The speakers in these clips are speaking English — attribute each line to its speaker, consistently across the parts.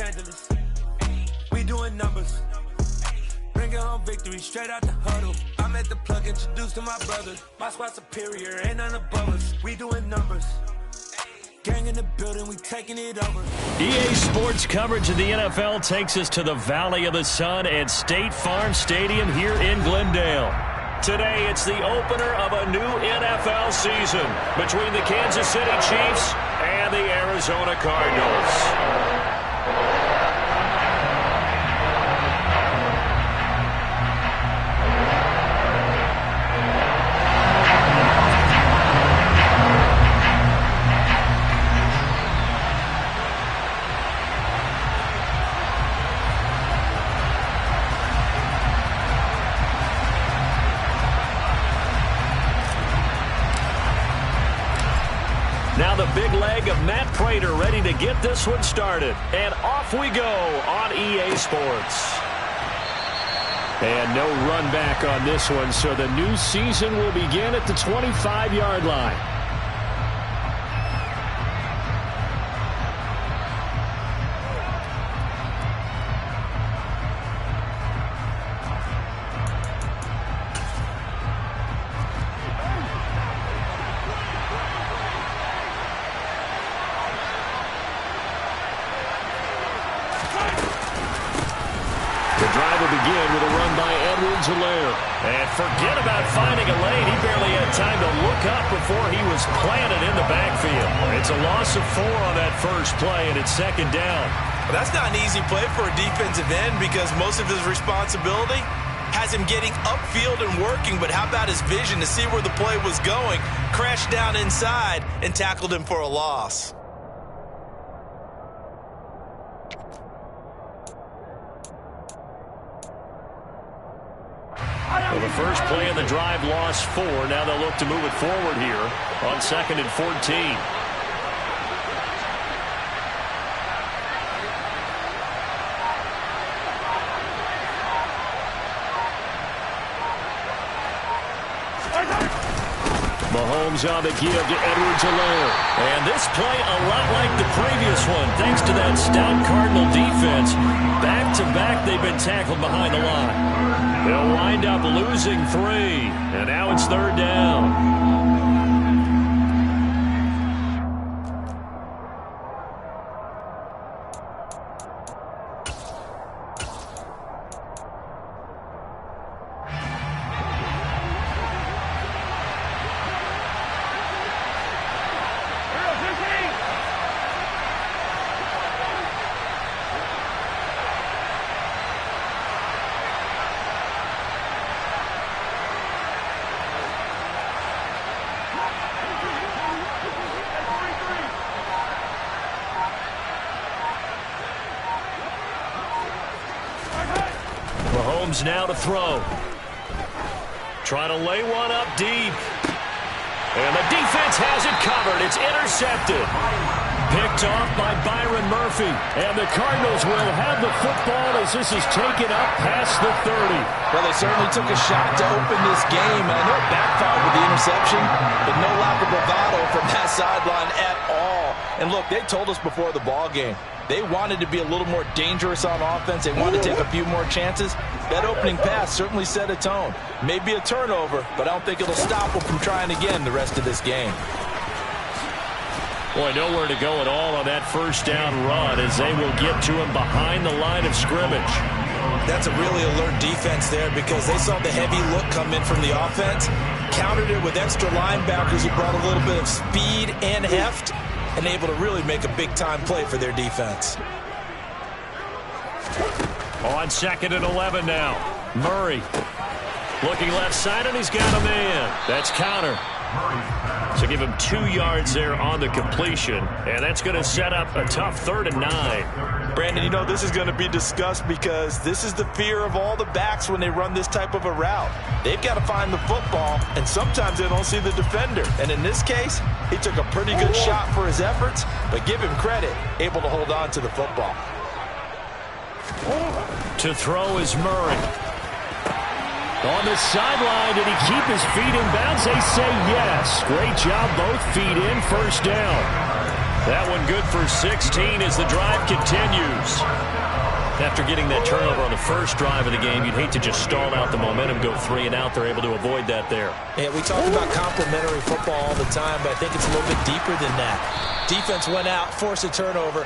Speaker 1: Angeles. We doing numbers. Bringing home victory straight out the huddle. I'm at the plug, introduced to my brother. My spot superior, ain't none above us. We doing numbers. Gang in the building, we taking it over.
Speaker 2: EA Sports coverage of the NFL takes us to the Valley of the Sun at State Farm Stadium here in Glendale. Today, it's the opener of a new NFL season between the Kansas City Chiefs and the Arizona Cardinals. Now the big leg of Matt Prater ready to get this one started. And off we go on EA Sports. And no run back on this one, so the new season will begin at the 25-yard line. And forget about finding a lane. He barely had time to look up before he was planted in the backfield. It's a loss of 4 on that first play, and it's second down.
Speaker 3: Well, that's not an easy play for a defensive end because most of his responsibility has him getting upfield and working, but how about his vision to see where the play was going, crashed down inside, and tackled him for a loss.
Speaker 2: Well, the first play of the drive lost 4. Now they'll look to move it forward here on 2nd and 14. Mahomes on the give to Edwards-Helaire. And this play a lot like the previous one, thanks to that stout Cardinal defense. Back-to-back, they've been tackled behind the line. They'll wind up losing 3, and now it's 3rd down. Mahomes now to throw. Trying to lay one up deep. And the defense has it covered. It's intercepted. Picked off by Byron Murphy. And the Cardinals will have the football as this is taken up past the 30.
Speaker 3: Well, they certainly took a shot to open this game. And I know it backfired with the interception, but no lack of bravado from that sideline at all. And look, they told us before the ball game, they wanted to be a little more dangerous on offense. They wanted to take a few more chances. That opening pass certainly set a tone. Maybe a turnover, but I don't think it'll stop them from trying again the rest of this game.
Speaker 2: Boy, nowhere to go at all on that first down run as they will get to him behind the line of scrimmage.
Speaker 3: That's a really alert defense there because they saw the heavy look come in from the offense, countered it with extra linebackers who brought a little bit of speed and heft, and able to really make a big-time play for their defense.
Speaker 2: On 2nd and 11 now. Murray looking left side, and he's got a man. That's counter. So give him 2 yards there on the completion, and that's going to set up a tough 3rd and 9.
Speaker 3: Brandon, you know this is going to be discussed because this is the fear of all the backs when they run this type of a route. They've got to find the football, and sometimes they don't see the defender. And in this case, he took a pretty good shot for his efforts, but give him credit, able to hold on to the football.
Speaker 2: To throw is Murray. On the sideline, did he keep his feet in bounds? They say yes. Great job, both feet in, first down. That one good for 16 as the drive continues. After getting that turnover on the first drive of the game, you'd hate to just stall out the momentum, go 3 and out. They're able to avoid that there.
Speaker 3: Yeah, we talk about complementary football all the time, but I think it's a little bit deeper than that. Defense went out, forced a turnover,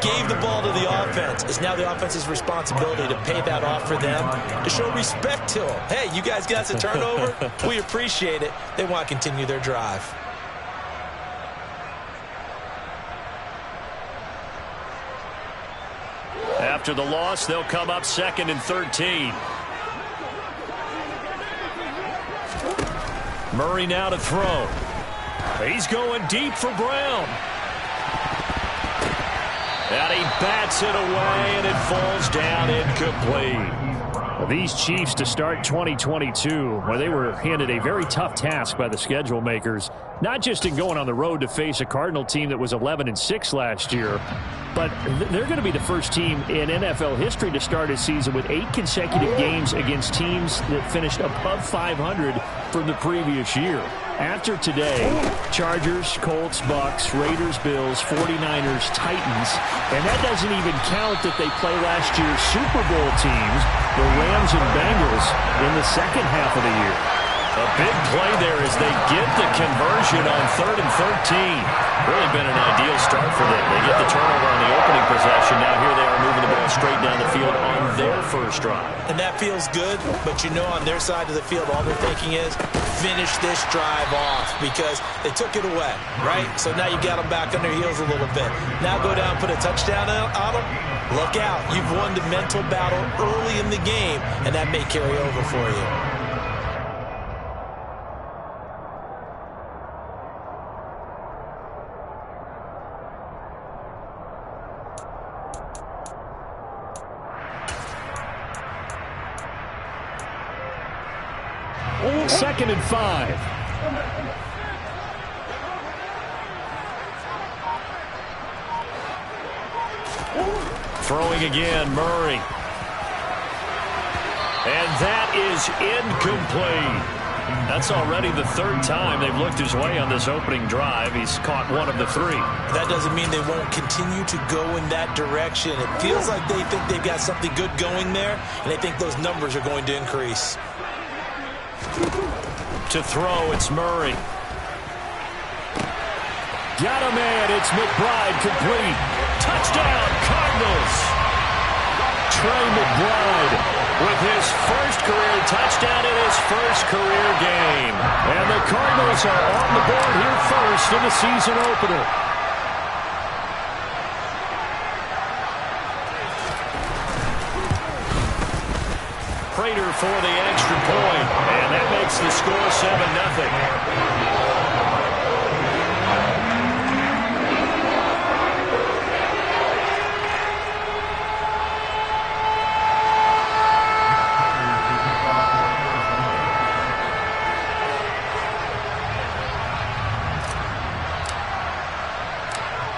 Speaker 3: gave the ball to the offense. It's now the offense's responsibility to pay that off for them, to show respect to them. Hey, you guys got a turnover? We appreciate it. They want to continue their drive.
Speaker 2: After the loss, they'll come up 2nd and 13. Murray now to throw. He's going deep for Brown. And he bats it away, and it falls down incomplete. Well, these Chiefs to start 2022, where they were handed a very tough task by the schedule makers, not just in going on the road to face a Cardinal team that was 11-6 last year, but they're going to be the first team in NFL history to start a season with 8 consecutive games against teams that finished above 500 from the previous year. After today, Chargers, Colts, Bucks, Raiders, Bills, 49ers, Titans, and that doesn't even count that they play last year's Super Bowl teams, the Rams and Bengals, in the second half of the year. A big play there as they get the conversion on 3rd and 13. Really been an ideal start for them. They get the turnover on the opening possession. Now here they are moving the ball straight down the field on their first drive.
Speaker 3: And that feels good, but you know on their side of the field all they're thinking is finish this drive off because they took it away, right? So now you got them back on their heels a little bit. Now go down, put a touchdown on them. Look out. You've won the mental battle early in the game, and that may carry over for you.
Speaker 2: Second and 5. Throwing again, Murray. And that is incomplete. That's already the 3rd time they've looked his way on this opening drive. He's caught 1 of the 3.
Speaker 3: That doesn't mean they won't continue to go in that direction. It feels like they think they've got something good going there, and they think those numbers are going to increase.
Speaker 2: To throw, it's Murray. Got a man, it's McBride, complete. Touchdown, Cardinals. Trey McBride with his first career touchdown in his first career game. And the Cardinals are on the board here first in the season opener. Prater for the extra point, and that makes the score 7-0.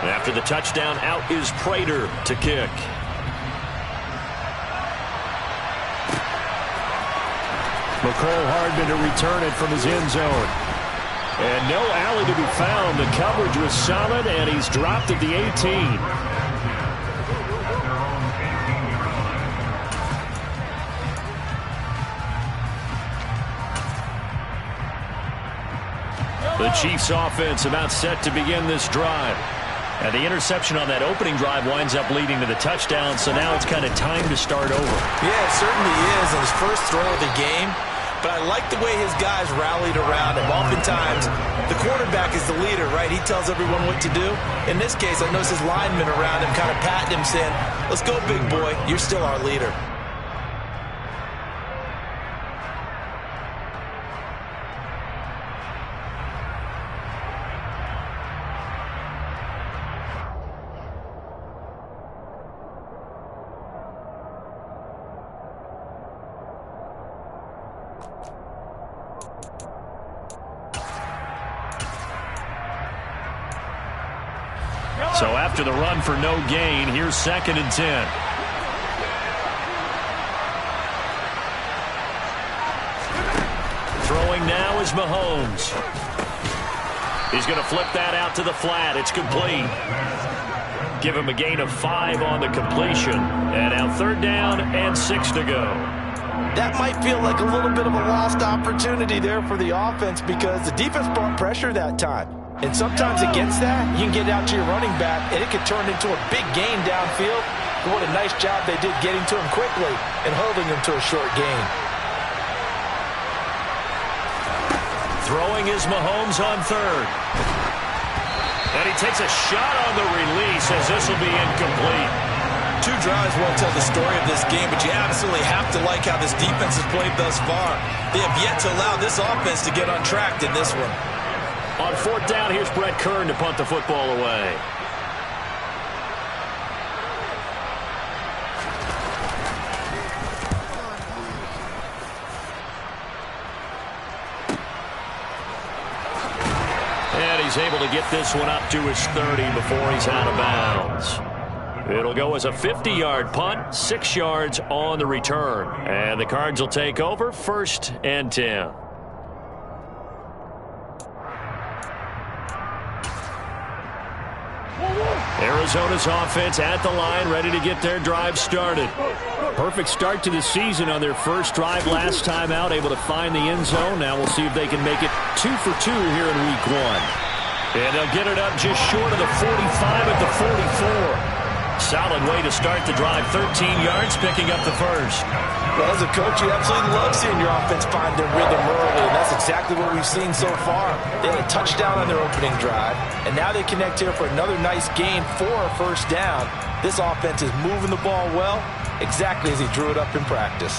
Speaker 2: After the touchdown, out is Prater to kick. McCole Hardman to return it from his end zone. And no alley to be found. The coverage was solid, and he's dropped at the 18. The Chiefs offense about set to begin this drive. And the interception on that opening drive winds up leading to the touchdown, so now it's kind of time to start over.
Speaker 3: Yeah, it certainly is, and his first throw of the game. But I like the way his guys rallied around him. Oftentimes, the quarterback is the leader, right? He tells everyone what to do. In this case, I noticed his linemen around him kind of patting him, saying, "Let's go, big boy. You're still our leader."
Speaker 2: So after the run for no gain, here's 2nd and 10. Throwing now is Mahomes. He's going to flip that out to the flat. It's complete. Give him a gain of 5 on the completion. And now 3rd down and 6 to go.
Speaker 3: That might feel like a little bit of a lost opportunity there for the offense because the defense brought pressure that time. And sometimes against that, you can get out to your running back, and it can turn into a big gain downfield. But what a nice job they did getting to him quickly and holding him to a short gain.
Speaker 2: Throwing is Mahomes on 3rd. And he takes a shot on the release as this will be incomplete.
Speaker 3: 2 drives won't tell the story of this game, but you absolutely have to like how this defense has played thus far. They have yet to allow this offense to get untracked in this one.
Speaker 2: On 4th down, here's Brett Kern to punt the football away. And he's able to get this one up to his 30 before he's out of bounds. It'll go as a 50-yard punt, 6 yards on the return. And the Cards will take over 1st and 10. Arizona's offense at the line, ready to get their drive started. Perfect start to the season on their first drive last time out, able to find the end zone. Now we'll see if they can make it 2 for 2 here in week 1. And they'll get it up just short of the 45 at the 44. Solid way to start the drive, 13 yards, picking up the first.
Speaker 3: Well, as a coach, you absolutely love seeing your offense find their rhythm early, and that's exactly what we've seen so far. They had a touchdown on their opening drive, and now they connect here for another nice gain for a 1st down. This offense is moving the ball well, exactly as he drew it up in practice.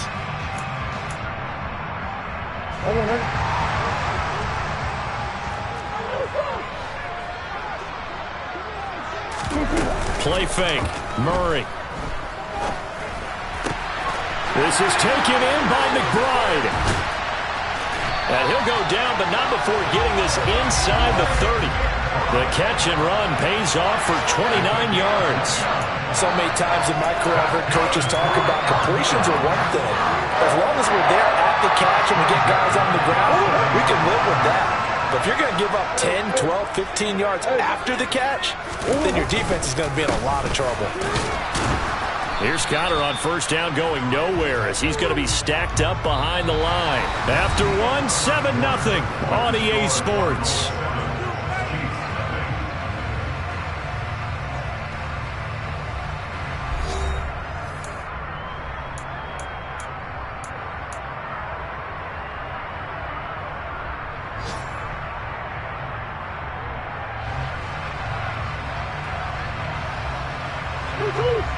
Speaker 2: Play fake. Murray. This is taken in by McBride. And he'll go down, but not before getting this inside the 30. The catch and run pays off for 29 yards.
Speaker 3: So many times in my career I've heard coaches talk about completions are one thing. As long as we're there at the catch and we get guys on the ground, we can live with that. But if you're going to give up 10, 12, 15 yards after the catch, then your defense is going to be in a lot of trouble.
Speaker 2: Here's Conner on 1st down going nowhere as he's going to be stacked up behind the line. After 1, 7-0 on EA Sports.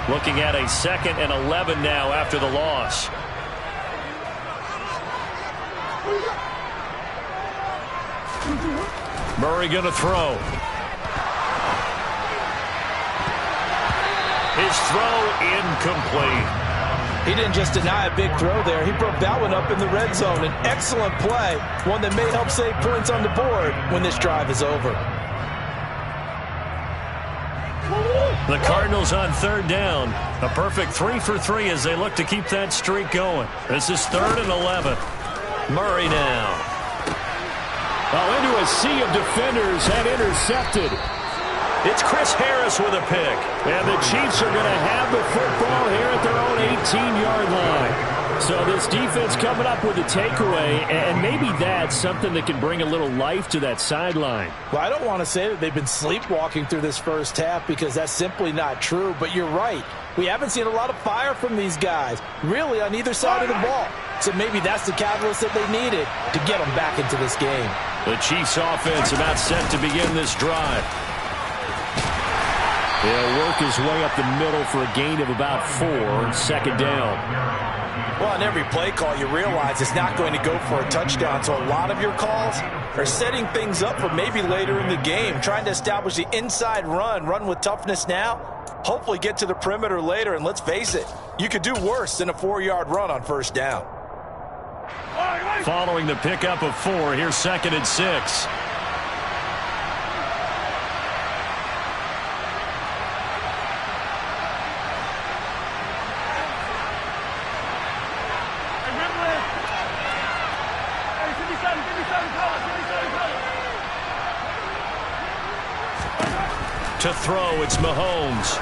Speaker 2: Looking at a 2nd and 11 now after the loss. Murray going to throw. His throw incomplete.
Speaker 3: He didn't just deny a big throw there. He broke that one up in the red zone. An excellent play, one that may help save points on the board when this drive is over.
Speaker 2: The Cardinals on 3rd down. A perfect 3 for 3 as they look to keep that streak going. This is 3rd and 11. Murray now.
Speaker 4: Into a sea of defenders and intercepted.
Speaker 2: It's Chris Harris with a pick.
Speaker 4: And the Chiefs are going to have the football here at their own 18-yard line. So this defense coming up with a takeaway, and maybe that's something that can bring a little life to that sideline.
Speaker 3: Well, I don't want to say that they've been sleepwalking through this first half because that's simply not true, but you're right. We haven't seen a lot of fire from these guys, really on either side of the ball. So maybe that's the catalyst that they needed to get them back into this game.
Speaker 2: The Chiefs offense about set to begin this drive.
Speaker 4: He'll work his way up the middle for a gain of about 4, 2nd down.
Speaker 3: Well, on every play call, you realize it's not going to go for a touchdown. So a lot of your calls are setting things up for maybe later in the game, trying to establish the inside run with toughness now, hopefully get to the perimeter later. And let's face it, you could do worse than a 4-yard run on 1st down.
Speaker 2: Following the pickup of 4, here's 2nd and 6. To throw, it's Mahomes.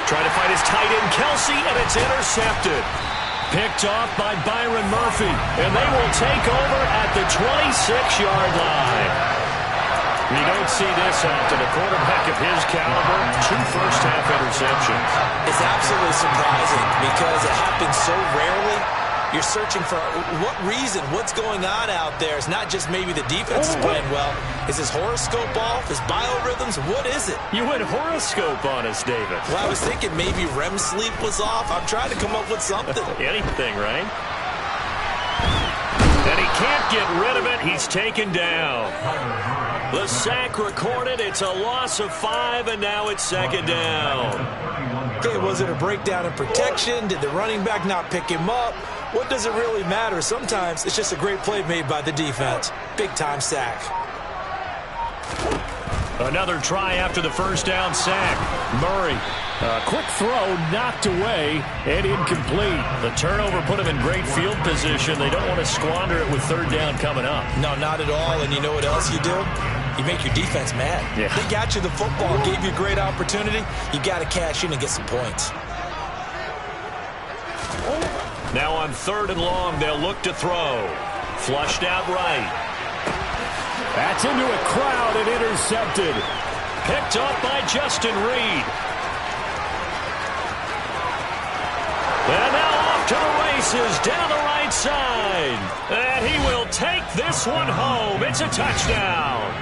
Speaker 2: Trying to find his tight end, Kelsey, and it's intercepted. Picked off by Byron Murphy, and they will take over at the 26-yard line. You don't see this often. A quarterback of his caliber, 2 first-half interceptions.
Speaker 3: It's absolutely surprising because it happens so rarely. You're searching for what reason, what's going on out there. It's not just maybe the defense is playing well. Is his horoscope off? His biorhythms? What is it?
Speaker 2: You went horoscope on us, David.
Speaker 3: Well, I was thinking maybe REM sleep was off. I'm trying to come up with something.
Speaker 2: Anything, right? And he can't get rid of it. He's taken down. The sack recorded. It's a loss of 5, and now it's 2nd down.
Speaker 3: Okay, was it a breakdown in protection? Did the running back not pick him up? What does it really matter? Sometimes it's just a great play made by the defense. Big-time sack.
Speaker 2: Another try after the first down sack. Murray.
Speaker 4: A quick throw knocked away and incomplete.
Speaker 2: The turnover put him in great field position. They don't want to squander it with 3rd down coming up.
Speaker 3: No, not at all. And you know what else you do? You make your defense mad.
Speaker 2: Yeah.
Speaker 3: They got you the football, gave you a great opportunity. You got to cash in and get some points.
Speaker 2: Now on 3rd and long, they'll look to throw. Flushed out right.
Speaker 4: That's into a crowd and intercepted.
Speaker 2: Picked up by Justin Reed. And now off to the races down the right side. And he will take this one home. It's a touchdown.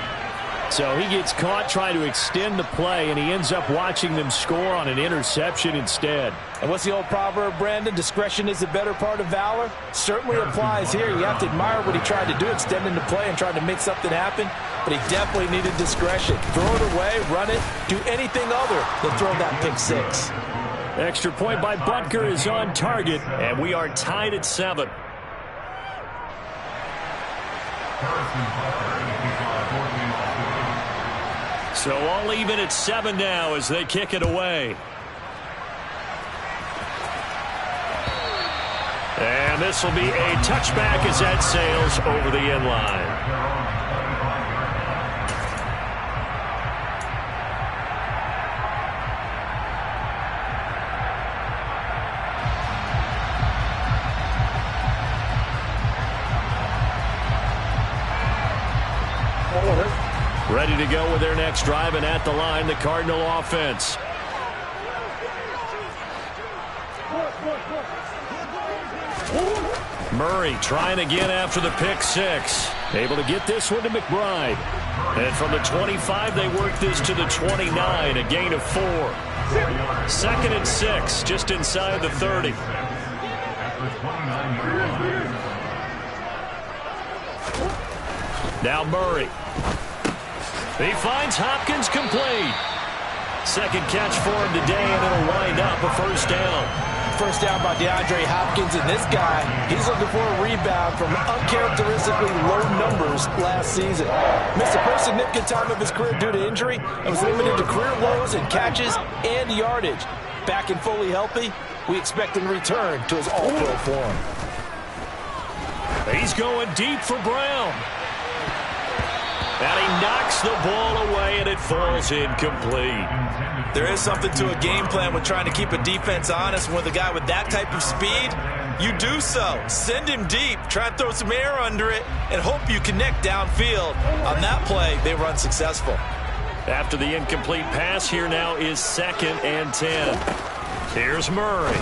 Speaker 4: So he gets caught trying to extend the play, and he ends up watching them score on an interception instead.
Speaker 3: And what's the old proverb, Brandon? Discretion is the better part of valor. Certainly applies here. You have to admire what he tried to do, extending the play and trying to make something happen. But he definitely needed discretion. Throw it away, run it, do anything other than throw that pick 6.
Speaker 4: Extra point by Butker is on target,
Speaker 2: and we are tied at 7. So all even at 7 now as they kick it away. And this will be a touchback as that sails over the end line. Ready to go with their next drive, and at the line, the Cardinal offense. Murray trying again after the pick 6.
Speaker 4: Able to get this one to McBride.
Speaker 2: And from the 25, they work this to the 29, a gain of 4. 2nd and 6, just inside the 30. Now Murray. He finds Hopkins complete. 2nd catch for him today, and it'll wind up a 1st down.
Speaker 3: First down by DeAndre Hopkins, and this guy, he's looking for a rebound from uncharacteristically low numbers last season. Missed a pretty significant time of his career due to injury and was limited to career lows in catches and yardage. Back and fully healthy, we expect him to return to his all-pro form.
Speaker 2: He's going deep for Brown. And he knocks the ball away, and it falls incomplete.
Speaker 3: There is something to a game plan with trying to keep a defense honest. With a guy with that type of speed, you do so. Send him deep, try and throw some air under it, and hope you connect downfield. On that play, they were unsuccessful.
Speaker 2: After the incomplete pass, here now is 2nd and 10. Here's Murray.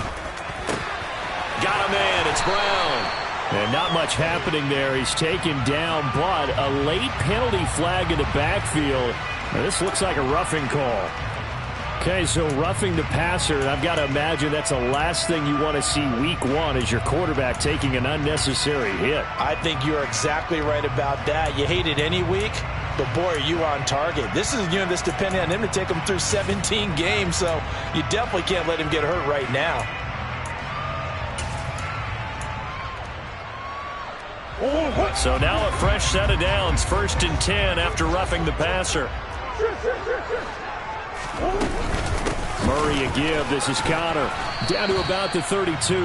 Speaker 2: Got a man, it's Brown.
Speaker 4: And not much happening there. He's taken down, but a late penalty flag in the backfield. Now, this looks like a roughing call. Okay, so roughing the passer, and I've got to imagine that's the last thing you want to see week 1 is your quarterback taking an unnecessary hit.
Speaker 3: I think you're exactly right about that. You hate it any week, but boy, are you on target. This is a unit that's depending on him to take him through 17 games, so you definitely can't let him get hurt right now.
Speaker 2: So now a fresh set of downs, 1st and 10 after roughing the passer.
Speaker 4: Murray a give. This is Connor. Down to about the 32.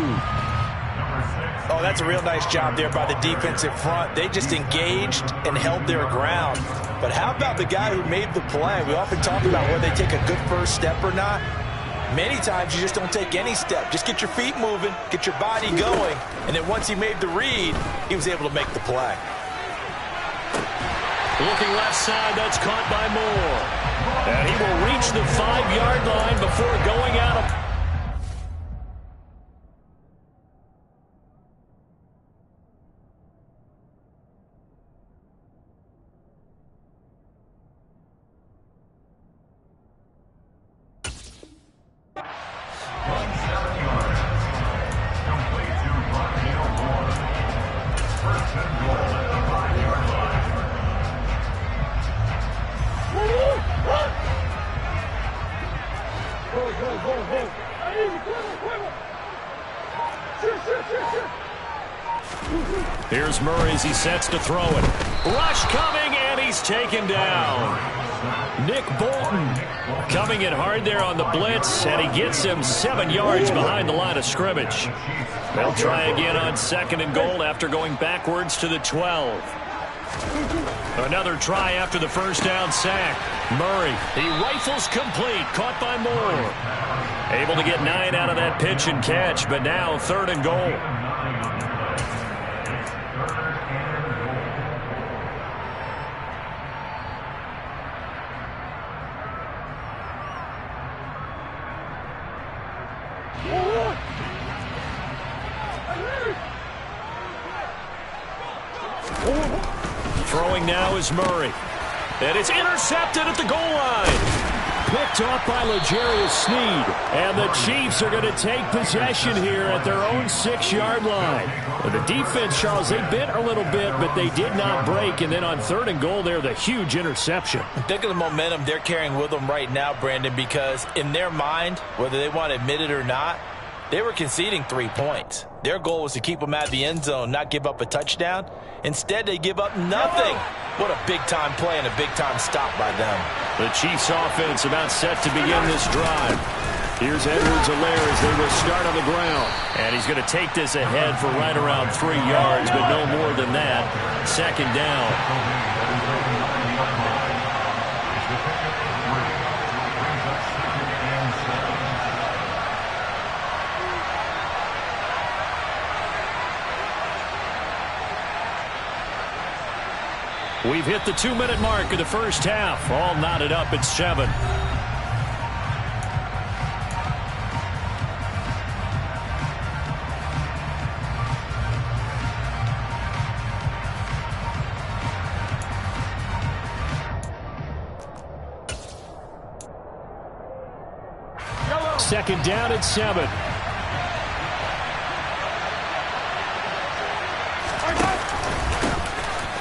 Speaker 3: Oh, that's a real nice job there by the defensive front. They just engaged and held their ground. But how about the guy who made the play? We often talk about whether they take a good first step or not. Many times you just don't take any step. Just get your feet moving, get your body going, and then once he made the read, he was able to make the play.
Speaker 2: Looking left side, that's caught by Moore. And he will reach the 5-yard line before going out of... Here's Murray as he sets to throw it. Rush coming, and he's taken down. Nick Bolton coming in hard there on the blitz, and he gets him 7 yards behind the line of scrimmage. They'll try again on 2nd and goal after going backwards to the 12. Another try after the first down sack. Murray, he rifles complete, caught by Moore. Able to get 9 out of that pitch and catch, but now 3rd and goal. Throwing now is Murray. And it's intercepted at the goal line. Picked off by L'Jarius Sneed. And the Chiefs are going to take possession here at their own 6-yard line. Well, the defense, Charles, they bit a little bit, but they did not break. And then on 3rd and goal there, the huge interception.
Speaker 3: Think of the momentum they're carrying with them right now, Brandon, because in their mind, whether they want to admit it or not, they were conceding 3 points. Their goal was to keep them out of the end zone, not give up a touchdown. Instead, they give up nothing. What a big-time play and a big-time stop by them.
Speaker 2: The Chiefs offense about set to begin this drive. Here's Edwards-Helaire as they will start on the ground. And he's going to take this ahead for right around 3 yards, but no more than that. 2nd down. We've hit the 2-minute mark of the first half. All knotted up at 7. Second down at 7.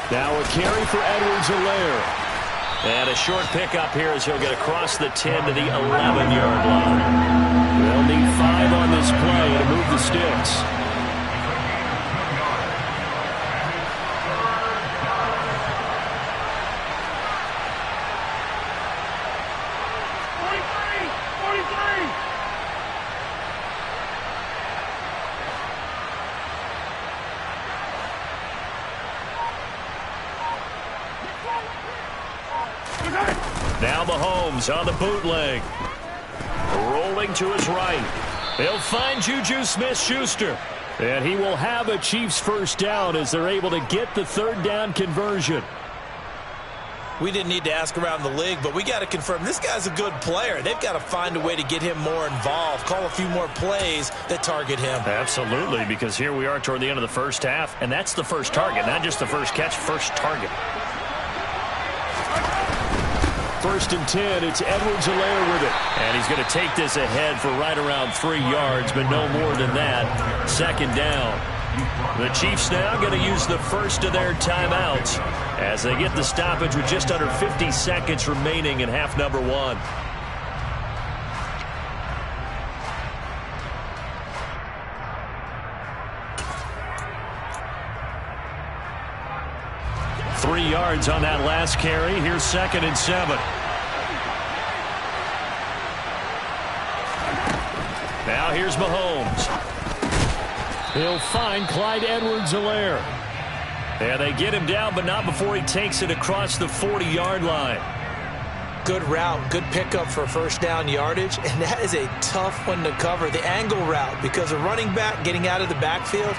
Speaker 2: Now a carry for Edwards-Helaire. And a short pickup here as he'll get across the 10 to the 11-yard line. They'll need 5 on this play to move the sticks. Now Mahomes on the bootleg. Rolling to his right. He'll find Juju Smith-Schuster. And he will have a Chiefs first down as they're able to get the 3rd down conversion.
Speaker 3: We didn't need to ask around the league, but we got to confirm this guy's a good player. They've got to find a way to get him more involved, call a few more plays that target him.
Speaker 2: Absolutely, because here we are toward the end of the first half, and that's the first target, not just the first catch, first target. 1st and 10, it's Edwards-Helaire with it. And he's going to take this ahead for right around 3 yards, but no more than that. 2nd down. The Chiefs now going to use the first of their timeouts as they get the stoppage with just under 50 seconds remaining in half number 1. Three yards on that last carry. Here's 2nd and 7. Now here's Mahomes. He'll find Clyde Edwards-Helaire. And they get him down, but not before he takes it across the 40-yard line.
Speaker 3: Good route, good pickup for first down yardage, and that is a tough one to cover, the angle route, because a running back getting out of the backfield,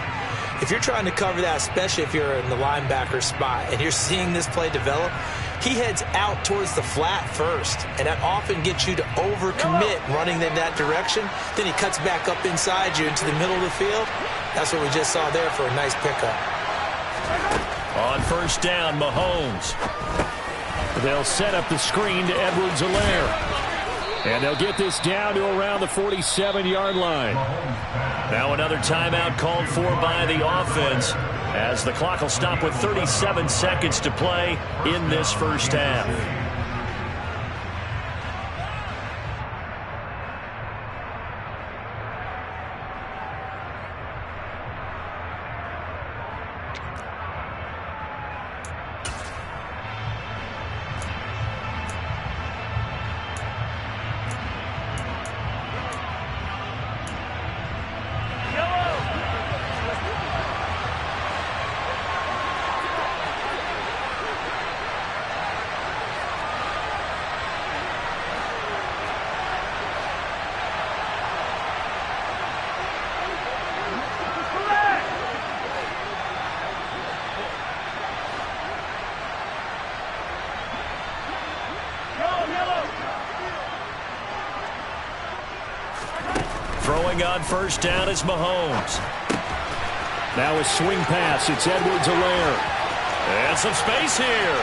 Speaker 3: if you're trying to cover that, especially if you're in the linebacker spot and you're seeing this play develop, he heads out towards the flat first, and that often gets you to overcommit running in that direction. Then he cuts back up inside you into the middle of the field. That's what we just saw there for a nice pickup.
Speaker 2: On first down, Mahomes.
Speaker 4: They'll set up the screen to Edwards-Helaire. And they'll get this down to around the 47-yard line.
Speaker 2: Now another timeout called for by the offense, as the clock will stop with 37 seconds to play in this first half. Throwing on first down is Mahomes.
Speaker 4: Now a swing pass. It's Edwards-Helaire.
Speaker 2: And some space here.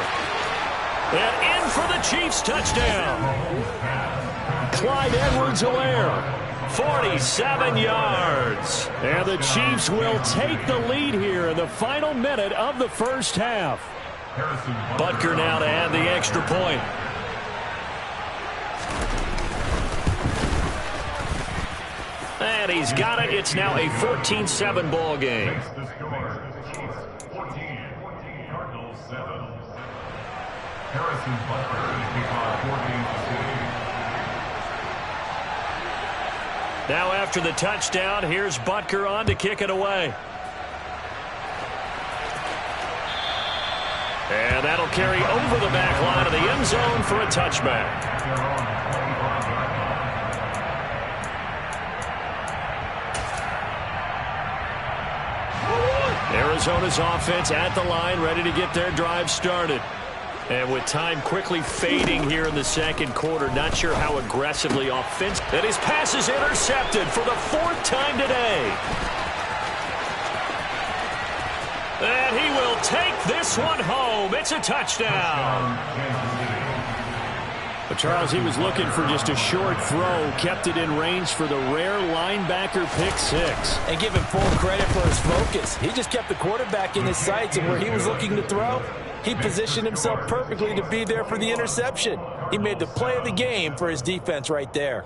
Speaker 2: And in for the Chiefs touchdown.
Speaker 4: Clyde Edwards-Helaire.
Speaker 2: 47 yards.
Speaker 4: And the Chiefs will take the lead here in the final minute of the first half.
Speaker 2: Butker now to add the extra point. And he's got it. It's now a 14-7 ball game. Now after the touchdown, here's Butker on to kick it away. And that'll carry over the back line of the end zone for a touchback. Arizona's offense at the line, ready to get their drive started. And with time quickly fading here in the second quarter, not sure how aggressively offensive. And his pass is intercepted for the fourth time today. And he will take this one home. It's a touchdown.
Speaker 4: But Charles, he was looking for just a short throw, kept it in range for the rare linebacker pick six.
Speaker 3: And give him full credit for his focus. He just kept the quarterback in his sights, and where he was looking to throw, he positioned himself perfectly to be there for the interception. He made the play of the game for his defense right there.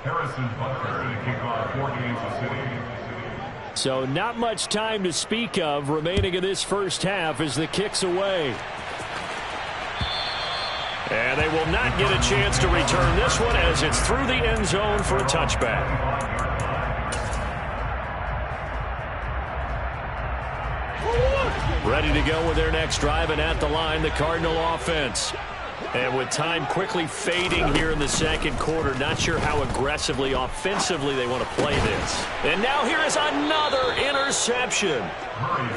Speaker 5: Harrison Butker to kick off for Kansas City.
Speaker 4: So not much time to speak of remaining in this first half as the kick's away.
Speaker 2: And they will not get a chance to return this one as it's through the end zone for a touchback. Ready to go with their next drive, and at the line, the Cardinal offense. And with time quickly fading here in the second quarter, not sure how aggressively, offensively they want to play this. And now here is another interception.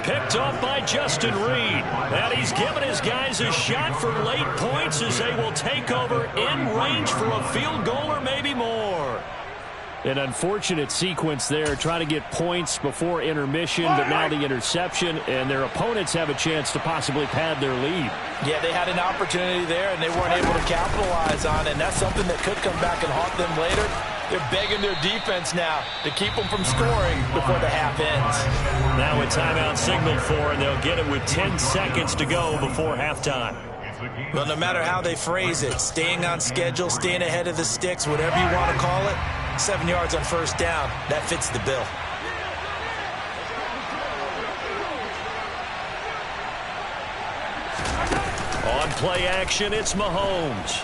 Speaker 2: Picked off by Justin Reed. And he's given his guys a shot for late points as they will take over in range for a field goal or maybe more.
Speaker 4: An unfortunate sequence there, trying to get points before intermission, but now the interception, and their opponents have a chance to possibly pad their lead.
Speaker 3: Yeah, they had an opportunity there, and they weren't able to capitalize on it, and that's something that could come back and haunt them later. They're begging their defense now to keep them from scoring before the half ends.
Speaker 2: Now a timeout signaled for, and they'll get it with 10 seconds to go before halftime.
Speaker 3: Well, no matter how they phrase it, staying on schedule, staying ahead of the sticks, whatever you want to call it, 7 yards on first down, that fits the bill.
Speaker 2: On play action, it's Mahomes.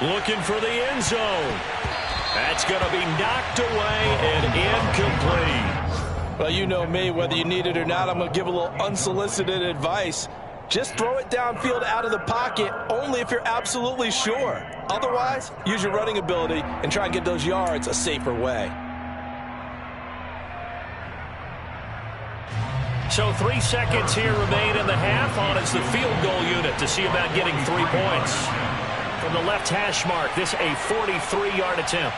Speaker 2: Looking for the end zone. That's going to be knocked away and incomplete.
Speaker 3: Well, you know me, whether you need it or not, I'm going to give a little unsolicited advice. Just throw it downfield out of the pocket, only if you're absolutely sure. Otherwise, use your running ability and try and get those yards a safer way.
Speaker 2: So 3 seconds here remain in the half. On it's the field goal unit to see about getting 3 points. From the left hash mark, this a 43-yard attempt.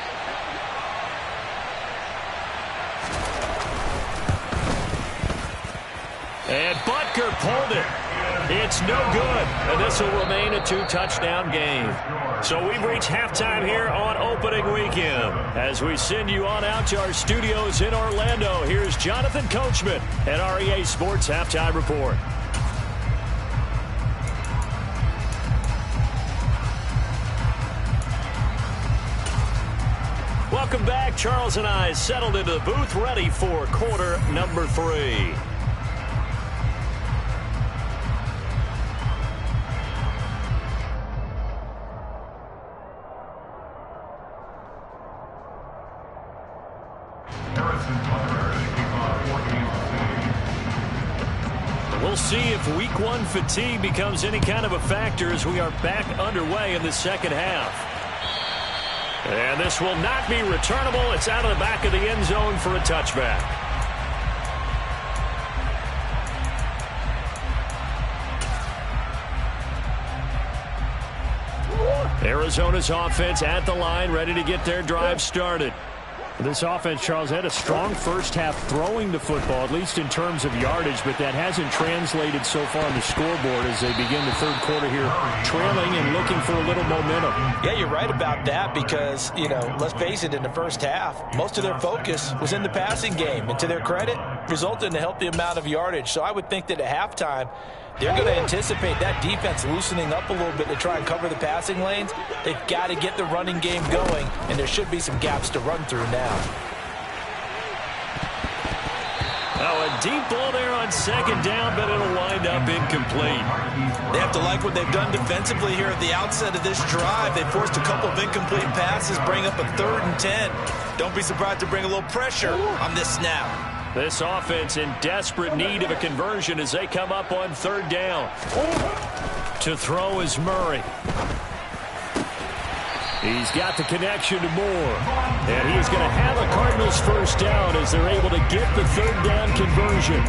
Speaker 2: And Butker pulled it. It's no good. And this will remain a 2-touchdown game. So we've reached halftime here on opening weekend. As we send you on out to our studios in Orlando, here's Jonathan Coachman at REA Sports Halftime Report. Welcome back. Charles and I settled into the booth, ready for quarter number 3. We'll see if week 1 fatigue becomes any kind of a factor as we are back underway in the second half. And this will not be returnable. It's out of the back of the end zone for a touchback. Arizona's offense at the line, ready to get their drive started. This offense, Charles, had a strong first half throwing the football, at least in terms of yardage, but that hasn't translated so far on the scoreboard as they begin the third quarter here, trailing and looking for a little momentum.
Speaker 3: Yeah, you're right about that because, let's face it, in the first half, most of their focus was in the passing game. And to their credit, resulted in a healthy amount of yardage. So I would think that at halftime, they're going to anticipate that defense loosening up a little bit to try and cover the passing lanes. They've got to get the running game going, and there should be some gaps to run through now.
Speaker 2: Oh, a deep ball there on second down, but it'll wind up incomplete.
Speaker 3: They have to like what they've done defensively here at the outset of this drive. They forced a couple of incomplete passes, bring up a 3rd and 10. Don't be surprised to bring a little pressure on this snap.
Speaker 2: This offense in desperate need of a conversion as they come up on 3rd down. To throw is Murray. He's got the connection to Moore. And he's going to have a Cardinals first down as they're able to get the 3rd down conversion.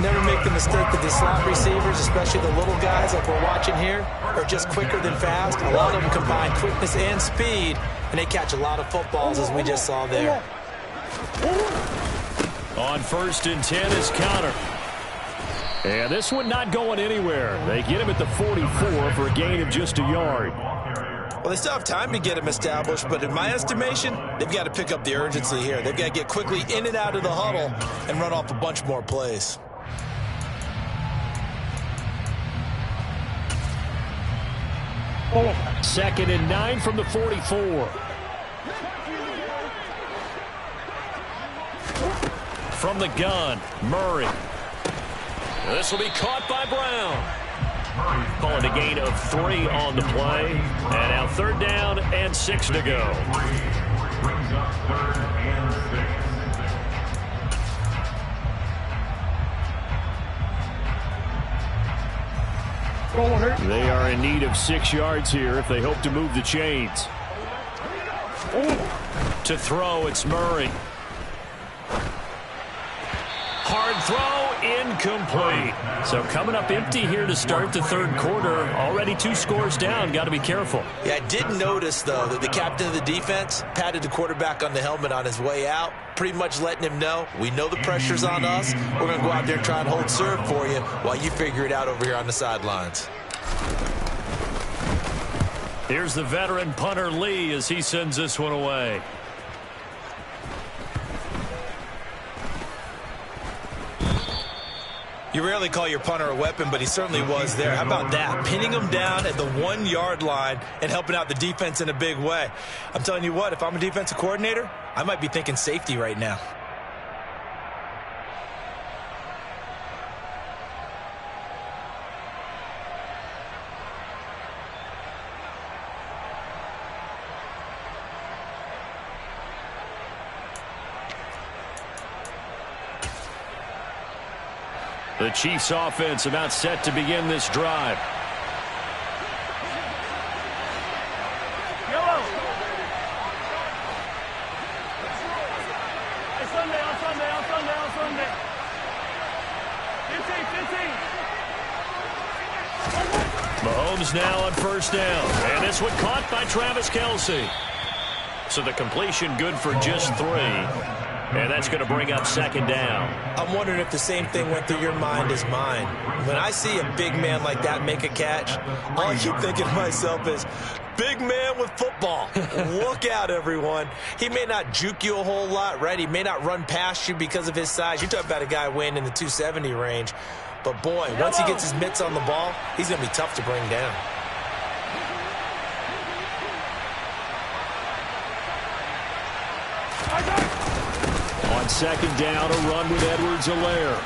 Speaker 3: Never make the mistake that the slot receivers, especially the little guys like we're watching here, are just quicker than fast. A lot of them combine quickness and speed, and they catch a lot of footballs as we just saw there.
Speaker 2: On 1st and 10 is Connor. And this one not going anywhere. They get him at the 44 for a gain of just a yard.
Speaker 3: Well, they still have time to get him established, but in my estimation, they've got to pick up the urgency here. They've got to get quickly in and out of the huddle and run off a bunch more plays.
Speaker 2: Second and 9 from the 44. From the gun, Murray. This will be caught by Brown. Calling a gain of 3 on the play. And now 3rd down and 6 to go.
Speaker 5: Brings up 3rd and 6.
Speaker 4: They are in need of 6 yards here if they hope to move the chains.
Speaker 2: To throw, it's Murray. Hard throw, incomplete. So coming up empty here to start the 3rd quarter. Already 2 scores down. Got to be careful.
Speaker 3: Yeah, I did notice, though, that the captain of the defense patted the quarterback on the helmet on his way out, pretty much letting him know, we know the pressure's on us. We're going to go out there and try and hold serve for you while you figure it out over here on the sidelines.
Speaker 2: Here's the veteran punter Lee as he sends this one away.
Speaker 3: You rarely call your punter a weapon, but he certainly was there. How about that? Pinning him down at the 1-yard line and helping out the defense in a big way. I'm telling you what, if I'm a defensive coordinator, I might be thinking safety right now.
Speaker 2: The Chiefs offense about set to begin this drive. Mahomes now on first down. And this one caught by Travis Kelce. So the completion good for just 3. And that's going to bring up second down.
Speaker 3: I'm wondering if the same thing went through your mind as mine. When I see a big man like that make a catch, all I keep thinking to myself is, big man with football. Look out, everyone. He may not juke you a whole lot, right? He may not run past you because of his size. You're talking about a guy weighing in the 270 range. But, boy, once he gets his mitts on the ball, he's going to be tough to bring down.
Speaker 2: On second down, a run with Edwards-Helaire.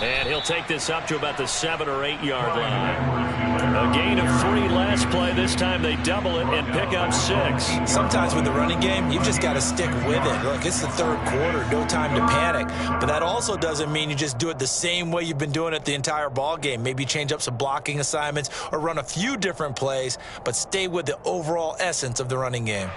Speaker 2: And he'll take this up to about the 7 or 8 yard line. A gain of 3 last play. This time they double it and pick up 6.
Speaker 3: Sometimes with the running game, you've just got to stick with it. Look, it's the third quarter, no time to panic. But that also doesn't mean you just do it the same way you've been doing it the entire ball game. Maybe change up some blocking assignments or run a few different plays, but stay with the overall essence of the running game.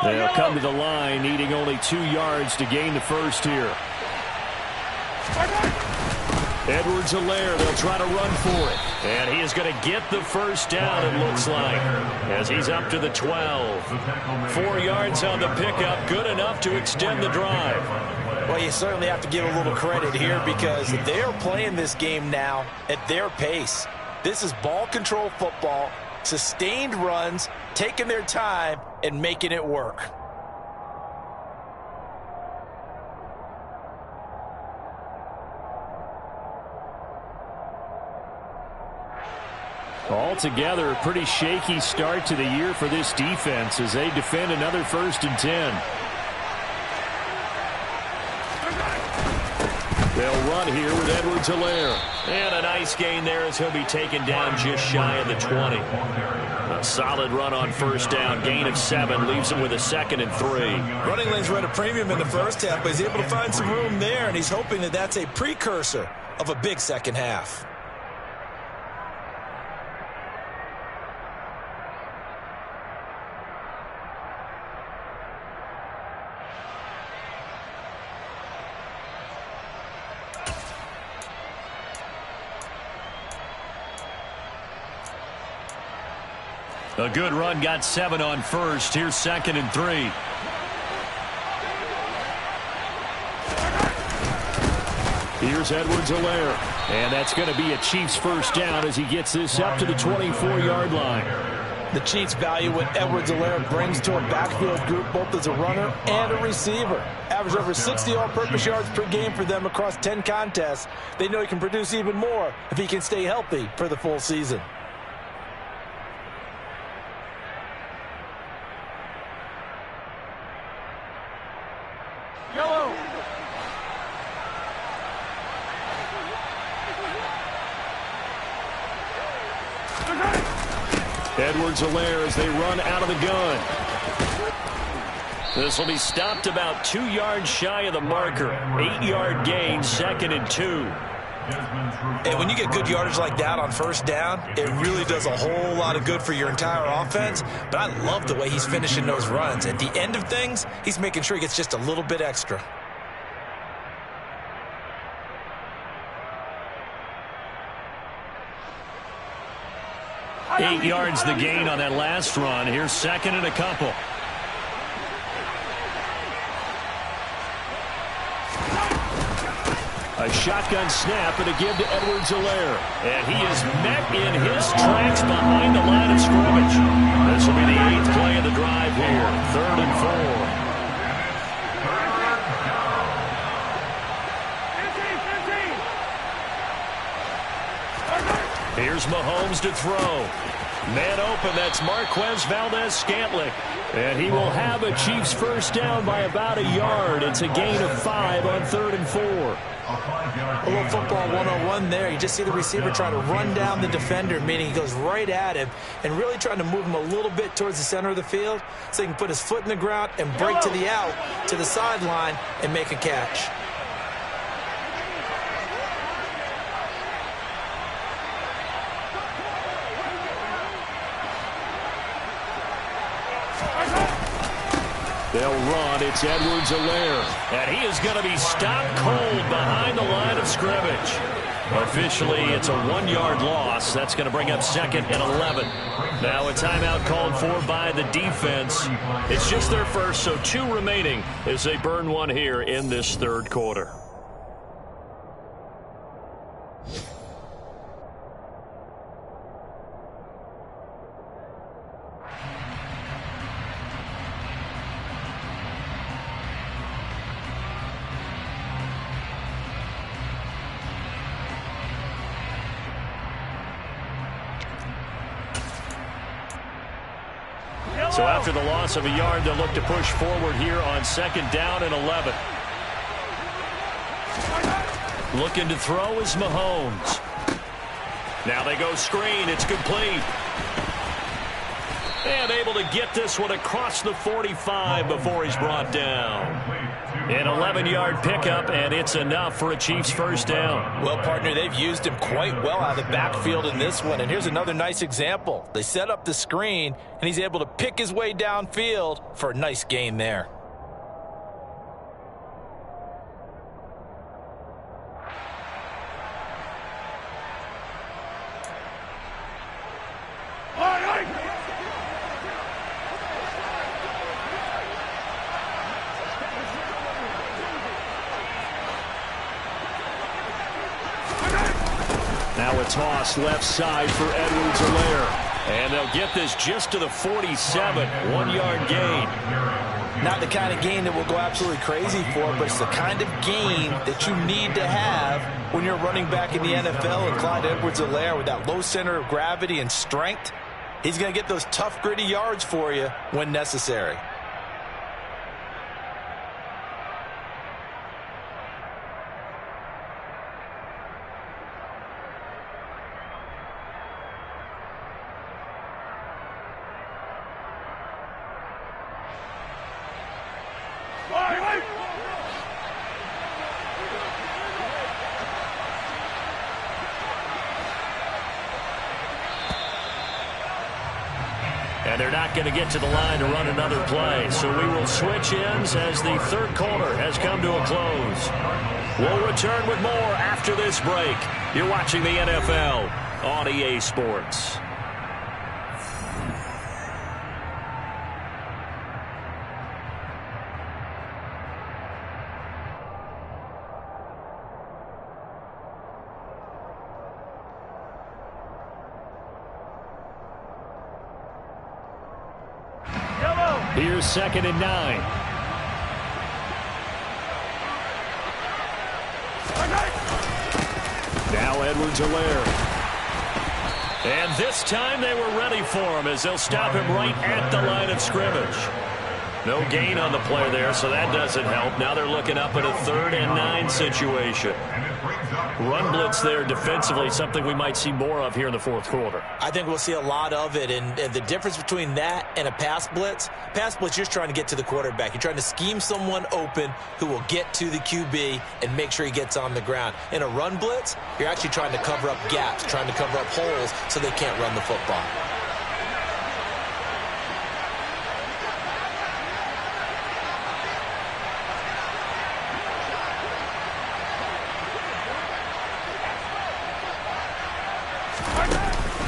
Speaker 4: They'll come to the line, needing only 2 yards to gain the first here. Edwards-Helaire, they'll try to run for it.
Speaker 2: And he is going to get the first down, it looks like, as he's up to the 12. 4 yards on the pickup, good enough to extend the drive.
Speaker 3: Well, you certainly have to give a little credit here because they're playing this game now at their pace. This is ball control football, sustained runs, taking their time, and making it work.
Speaker 4: Altogether, a pretty shaky start to the year for this defense as they defend another 1st and 10. They'll run here with Edwards-Helaire.
Speaker 2: And a nice gain there as he'll be taken down just shy of the 20. A solid run on first down. Gain of 7 leaves him with a 2nd and 3.
Speaker 3: Running lanes were at a premium in the first half, but he's able to find some room there, and he's hoping that that's a precursor of a big second half.
Speaker 2: A good run, got 7 on first. Here's 2nd and 3.
Speaker 4: Here's Edwards-Helaire. And that's going to be a Chiefs first down as he gets this up to the 24-yard line.
Speaker 3: The Chiefs value what Edwards-Helaire brings to a backfield group, both as a runner and a receiver. Average over 60 all-purpose yards per game for them across 10 contests. They know he can produce even more if he can stay healthy for the full season.
Speaker 4: Edwards-Helaire as they run out of the gun.
Speaker 2: This will be stopped about 2 yards shy of the marker. 8-yard gain, 2nd and 2.
Speaker 3: And when you get good yardage like that on first down, it really does a whole lot of good for your entire offense. But I love the way he's finishing those runs. At the end of things, he's making sure he gets just a little bit extra.
Speaker 2: Eight yards the gain on that last run. Here's 2nd and a couple.
Speaker 4: A shotgun snap and a give to Edwards-Helaire.
Speaker 2: And he is met in his tracks behind the line of scrimmage. This will be the 8th play of the drive here. 3rd and 4. Here's Mahomes to throw. Man open, that's Marquez Valdez-Scantling. And he will have a Chiefs first down by about a yard. It's a gain of 5 on 3rd and 4.
Speaker 3: A little football 101 there. You just see the receiver try to run down the defender, meaning he goes right at him and really trying to move him a little bit towards the center of the field so he can put his foot in the ground and break to the out, to the sideline, and make a catch.
Speaker 2: They'll run. It's Edwards-Helaire. And he is going to be stopped cold behind the line of scrimmage. Officially, it's a 1-yard loss. That's going to bring up 2nd and 11. Now a timeout called for by the defense. It's just their first, so 2 remaining as they burn one here in this 3rd quarter. So after the loss of a yard, they'll look to push forward here on 2nd down and 11. Looking to throw is Mahomes. Now they go screen. It's complete. And able to get this one across the 45 before he's brought down. An 11-yard pickup, and it's enough for a Chiefs first down.
Speaker 3: Well, partner, they've used him quite well out of the backfield in this one. And here's another nice example. They set up the screen, and he's able to pick his way downfield for a nice gain there.
Speaker 2: Now a toss left side for Edwards-Helaire. And they'll get this just to the 47. 1-yard gain.
Speaker 3: Not the kind of gain that we'll go absolutely crazy for, but it's the kind of gain that you need to have when you're running back in the NFL. And Clyde Edwards-Helaire, with that low center of gravity and strength, he's going to get those tough, gritty yards for you when necessary.
Speaker 2: And they're not going to get to the line to run another play. So we will switch ends as the 3rd quarter has come to a close. We'll return with more after this break. You're watching the NFL on EA Sports. Here's 2nd and 9. Now Edwards-Helaire. And this time they were ready for him as they'll stop him right at the line of scrimmage. No gain on the play there, so that doesn't help. Now they're looking up at a 3rd and 9 situation. Run blitz there defensively, something we might see more of here in the 4th quarter.
Speaker 3: I think we'll see a lot of it, and the difference between that and a pass blitz, you're just trying to get to the quarterback. You're trying to scheme someone open who will get to the QB and make sure he gets on the ground. In a run blitz, you're actually trying to cover up gaps, trying to cover up holes so they can't run the football.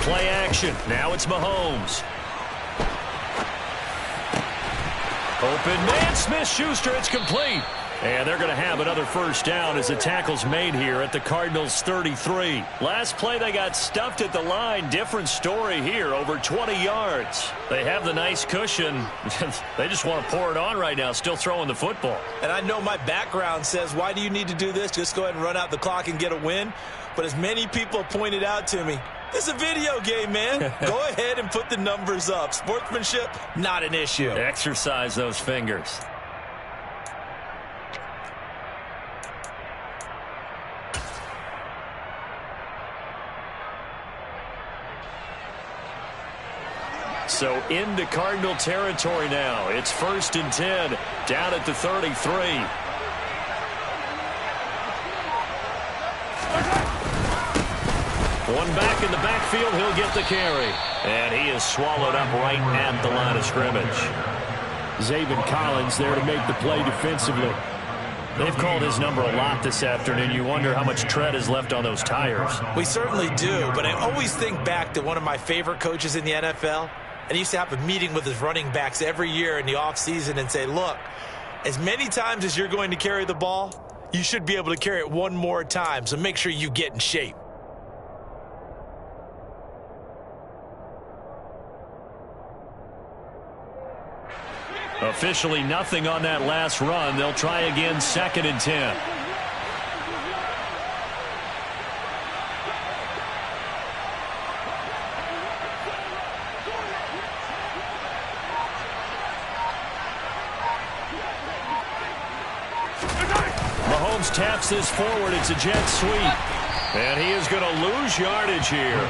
Speaker 2: Play action. Now it's Mahomes. Open man, Smith-Schuster. It's complete. And they're going to have another first down as the tackle's made here at the Cardinals' 33. Last play, they got stuffed at the line. Different story here, over 20 yards. They have the nice cushion. They just want to pour it on right now, still throwing the football.
Speaker 3: And I know my background says, why do you need to do this? Just go ahead and run out the clock and get a win. But as many people have pointed out to me, This is a video game, man. Go ahead and put the numbers up. Sportsmanship, not an issue.
Speaker 2: Exercise those fingers. So into Cardinal territory now. It's 1st and 10, down at the 33. One back in the backfield, he'll get the carry. And he is swallowed up right at the line of scrimmage.
Speaker 4: Zaven Collins there to make the play defensively.
Speaker 2: They've called his number a lot this afternoon. You wonder how much tread is left on those tires.
Speaker 3: We certainly do, but I always think back to one of my favorite coaches in the NFL. And he used to have a meeting with his running backs every year in the offseason and say, look, as many times as you're going to carry the ball, you should be able to carry it one more time, so make sure you get in shape.
Speaker 2: Officially nothing on that last run. They'll try again, 2nd and 10. Mahomes taps this forward. It's a jet sweep. And he is going to lose yardage here.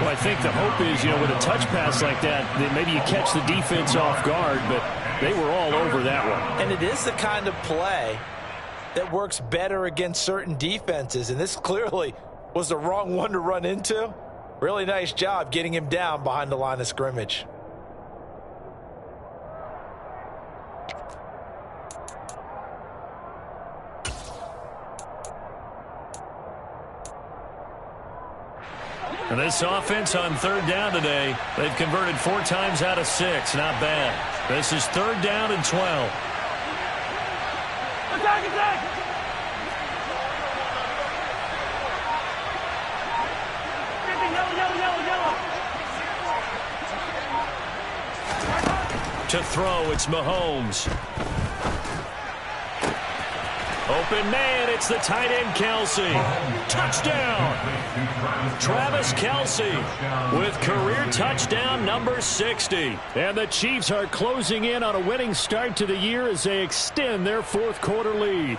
Speaker 4: Well, I think the hope is, with a touch pass like that maybe you catch the defense off guard, but they were all over that one.
Speaker 3: And it is the kind of play that works better against certain defenses, and this clearly was the wrong one to run into. Really nice job getting him down behind the line of scrimmage.
Speaker 2: And this offense on 3rd down today, they've converted 4 times out of 6. Not bad. This is 3rd down and 12.
Speaker 6: Attack!
Speaker 2: To throw, it's Mahomes. Open man, it's the tight end, Kelsey. Touchdown! Travis Kelsey with career touchdown number 60.
Speaker 4: And the Chiefs are closing in on a winning start to the year as they extend their 4th quarter lead.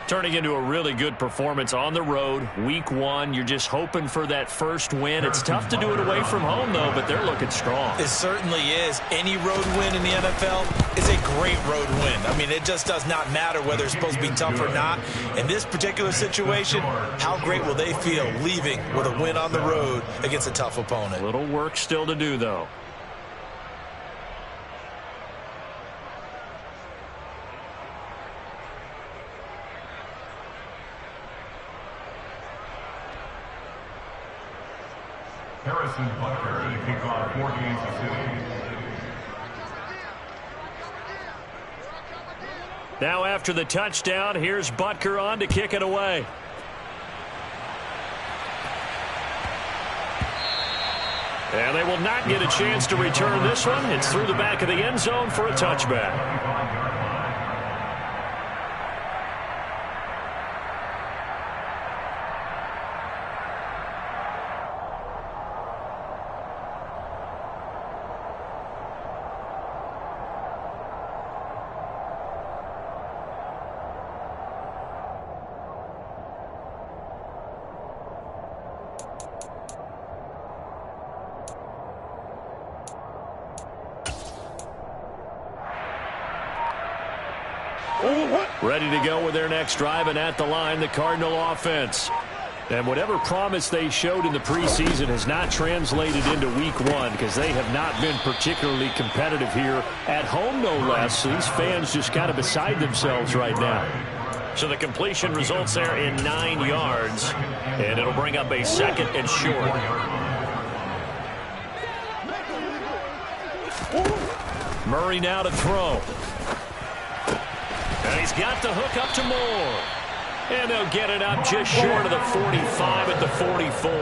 Speaker 2: Turning into a really good performance on the road. Week 1, you're just hoping for that first win. It's tough to do it away from home, though, but they're looking strong.
Speaker 3: It certainly is. Any road win in the NFL is a great road win. I mean, it just does not matter whether it's supposed to be tough or not. In this particular situation, how great will they feel leaving with a win on the road against a tough opponent?
Speaker 2: A little work still to do, though.
Speaker 5: Harrison Butker to kick off for Kansas City.
Speaker 2: Now after the touchdown, here's Butker on to kick it away. And they will not get a chance to return this one. It's through the back of the end zone for a touchback. Ready to go with their next drive, and at the line, the Cardinal offense. And whatever promise they showed in the preseason has not translated into week 1 because they have not been particularly competitive here at home, no less. So these fans just kind of beside themselves right now. So the completion results there in 9 yards, and it'll bring up a 2nd and short. Murray now to throw. And he's got the hook up to Moore. And they'll get it up just short of the 45 at the 44.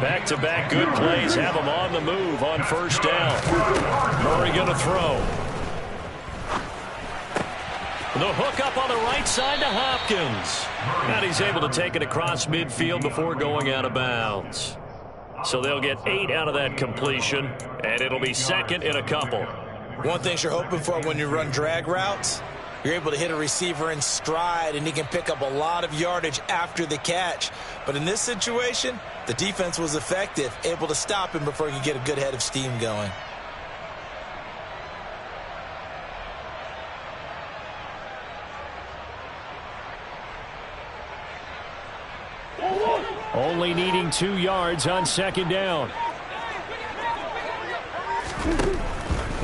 Speaker 2: Back-to-back good plays have them on the move on 1st down. Murray going to throw. The hook up on the right side to Hopkins. And he's able to take it across midfield before going out of bounds. So they'll get 8 out of that completion, and it'll be second in a couple.
Speaker 3: One thing you're hoping for when you run drag routes, you're able to hit a receiver in stride, and he can pick up a lot of yardage after the catch. But in this situation, the defense was effective, able to stop him before he could get a good head of steam going.
Speaker 4: Only needing 2 yards on second down.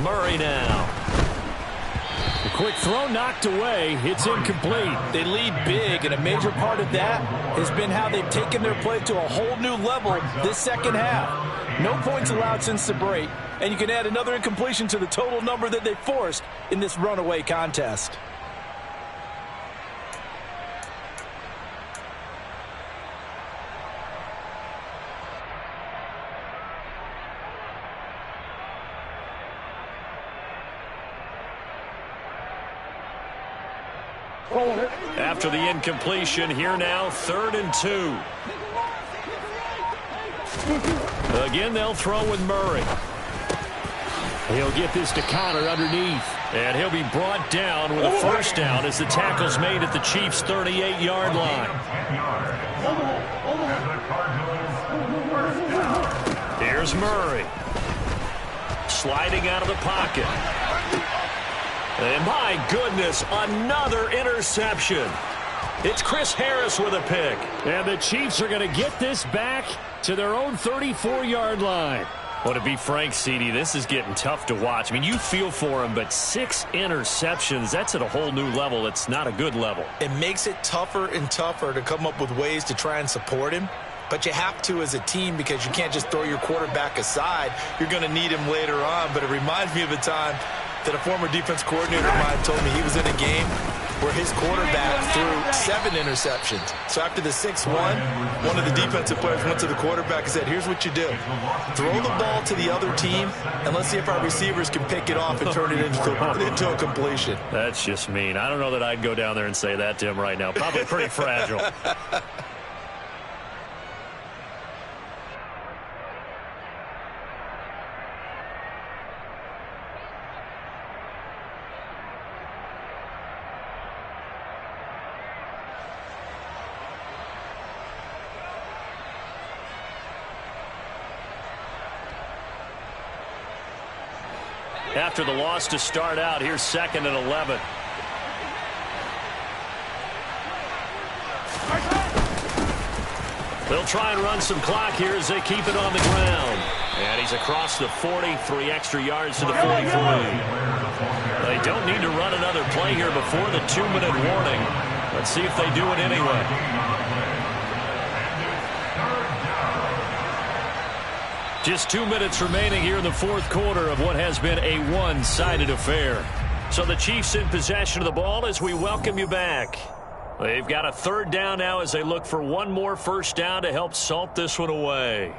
Speaker 2: Murray now.
Speaker 4: The quick throw knocked away. It's incomplete.
Speaker 3: They lead big, and a major part of that has been how they've taken their play to a whole new level this second half. No points allowed since the break, and you can add another incompletion to the total number that they forced in this runaway contest.
Speaker 2: After the incompletion, here now, 3rd and 2. Again, they'll throw with Murray.
Speaker 4: He'll get this to Connor underneath.
Speaker 2: And he'll be brought down with a first down as the tackle's made at the Chiefs' 38-yard line. Here's Murray. Sliding out of the pocket. And my goodness, another interception. It's Chris Harris with a pick.
Speaker 4: And the Chiefs are going to get this back to their own 34-yard line.
Speaker 2: Well, to be frank, CD, this is getting tough to watch. I mean, you feel for him, but 6 interceptions, that's at a whole new level. It's not a good level.
Speaker 3: It makes it tougher and tougher to come up with ways to try and support him. But you have to as a team because you can't just throw your quarterback aside. You're going to need him later on. But it reminds me of a time that a former defense coordinator of mine told me he was in a game where his quarterback threw 7 interceptions. So after the 6-1, one of the defensive players went to the quarterback and said, here's what you do. Throw the ball to the other team, and let's see if our receivers can pick it off and turn it into a completion.
Speaker 2: That's just mean. I don't know that I'd go down there and say that to him right now. Probably pretty fragile. After the loss to start out, here's 2nd and 11. They'll try and run some clock here as they keep it on the ground. And he's across the 40, 3 extra yards to the 43. They don't need to run another play here before the 2-minute warning. Let's see if they do it anyway. Just 2 minutes remaining here in the 4th quarter of what has been a one-sided affair. So the Chiefs in possession of the ball as we welcome you back. They've got a 3rd down now as they look for one more first down to help salt this one away.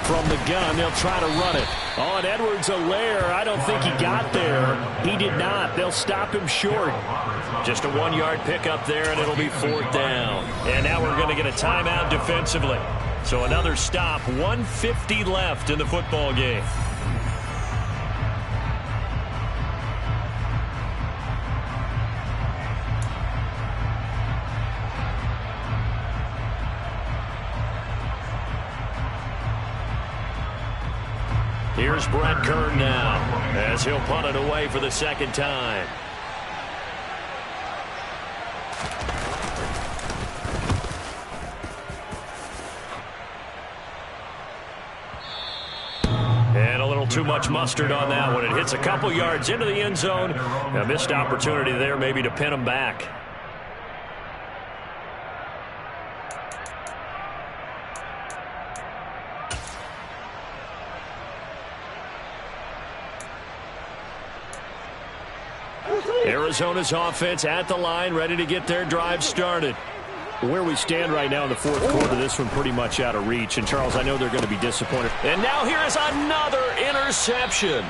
Speaker 4: From the gun, they'll try to run it. On Edwards-Helaire, I don't think he got there. He did not. They'll stop him short.
Speaker 2: Just a 1-yard pickup there, and it'll be 4th down. And now we're going to get a timeout defensively. So another stop, 1:50 left in the football game. Here's Brett Kern now as he'll punt it away for the 2nd time. And a little too much mustard on that one. It hits a couple yards into the end zone. A missed opportunity there maybe to pin him back. Arizona's offense at the line, ready to get their drive started.
Speaker 4: Where we stand right now in the fourth quarter, this one pretty much out of reach. And, Charles, I know they're going to be disappointed.
Speaker 2: And now here is another interception.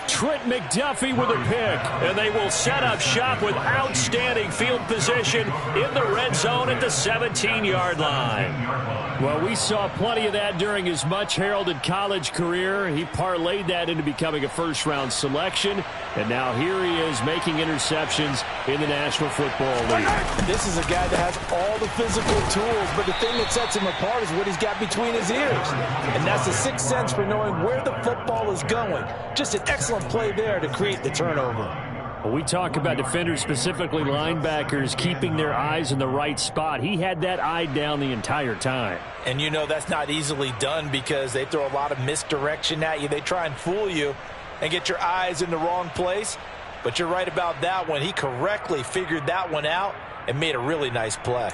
Speaker 4: Trent McDuffie with a pick.
Speaker 2: And they will set up shop with outstanding field position in the red zone at the 17-yard line.
Speaker 4: Well, we saw plenty of that during his much-heralded college career. He parlayed that into becoming a first-round selection. And now here he is making interceptions in the National Football League.
Speaker 3: This is a guy that has all the physical tools, but the thing that sets him apart is what he's got between his ears. And that's the sixth sense for knowing where the football is going. Just an excellent play there to create the turnover.
Speaker 4: Well, we talk about defenders, specifically linebackers, keeping their eyes in the right spot. He had that eye down the entire time.
Speaker 3: And you know that's not easily done because they throw a lot of misdirection at you. They try and fool you and get your eyes in the wrong place. But you're right about that one. He correctly figured that one out and made a really nice play.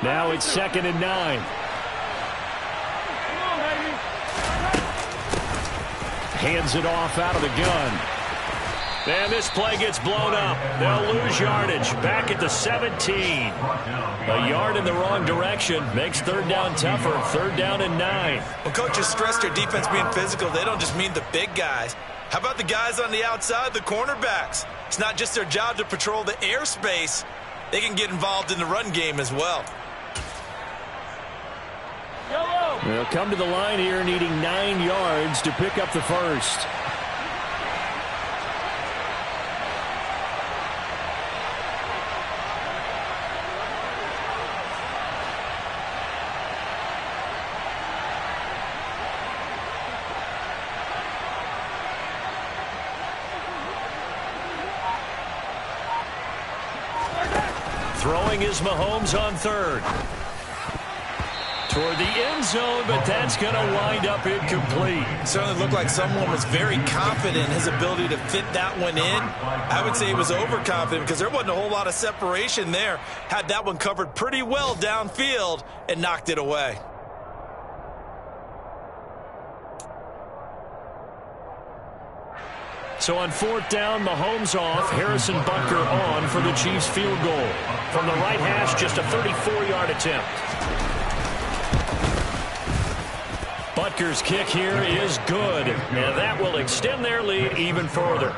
Speaker 4: Now it's 2nd and 9. Hands it off out of the gun.
Speaker 2: And this play gets blown up. They'll lose yardage. Back at the 17. A yard in the wrong direction makes third down tougher. 3rd down and 9.
Speaker 6: When coaches stress their defense being physical, they don't just mean the big guys. How about the guys on the outside, the cornerbacks? It's not just their job to patrol the airspace. They can get involved in the run game as well.
Speaker 4: They'll come to the line here needing 9 yards to pick up the first.
Speaker 2: Throwing is Mahomes on 3rd. Toward the end zone, but that's going to wind up incomplete.
Speaker 6: Certainly looked like someone was very confident in his ability to fit that one in. I would say he was overconfident because there wasn't a whole lot of separation there. Had that one covered pretty well downfield and knocked it away.
Speaker 2: So on 4th down, Mahomes off, Harrison Butker on for the Chiefs field goal. From the right hash, just a 34-yard attempt. Butker's kick here is good, and that will extend their lead even further.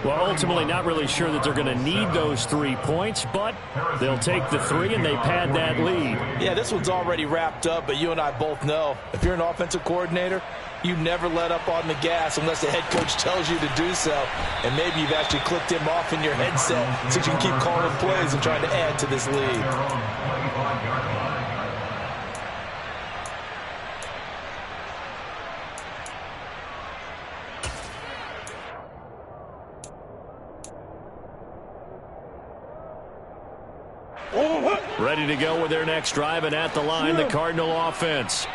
Speaker 4: Well, ultimately not really sure that they're going to need those 3 points, but they'll take the 3 and they pad that lead.
Speaker 3: Yeah, this one's already wrapped up, but you and I both know if you're an offensive coordinator, you never let up on the gas unless the head coach tells you to do so. And maybe you've actually clicked him off in your headset so you can keep calling plays and trying to add to this lead.
Speaker 2: Ready to go with their next drive, and at the line, the Cardinal offense.